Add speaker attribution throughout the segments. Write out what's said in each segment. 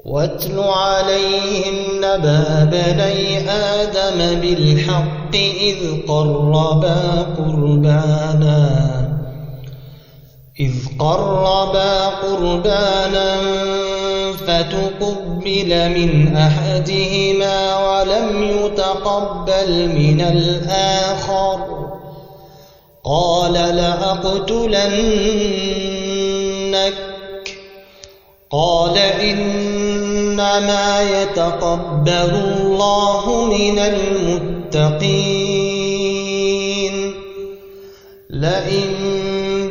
Speaker 1: واتل عليهم نبأ بني آدم بالحق إذ قربا قربانا فتقبل من أحدهما ولم يتقبل من الآخر قال لأقتلنك قال إنما يتقبل الله من المتقين لئن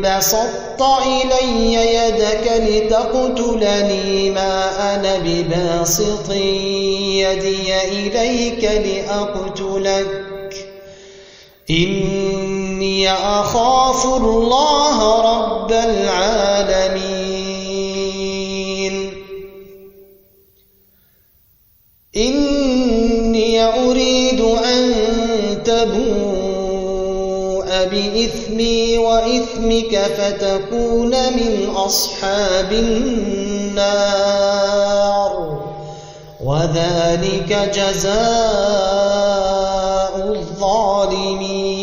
Speaker 1: بسطت إلي يدك لتقتلني ما أنا بباسط يدي إليك لأقتلك إني أخاف الله رب العالمين إني أريد أن تبوء بإثمي وإثمك فتكون من أصحاب النار وذلك جزاء الظالمين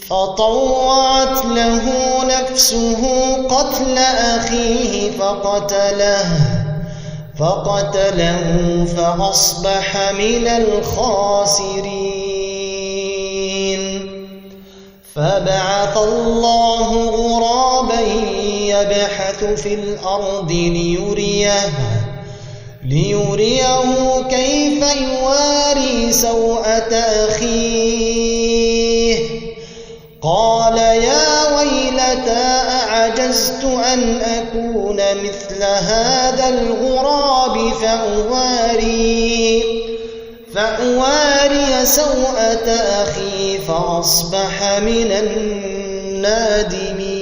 Speaker 1: فطوعت له نفسه قتل أخيه فقتله فأصبح من الخاسرين فبعث الله غرابا يبحث في الأرض ليريه كيف يواري سوءة أخيه قال يا ويلتى أعجزت أن أكون مثل هذا الغراب فأواري سوءة أخي فأصبح من النادمين.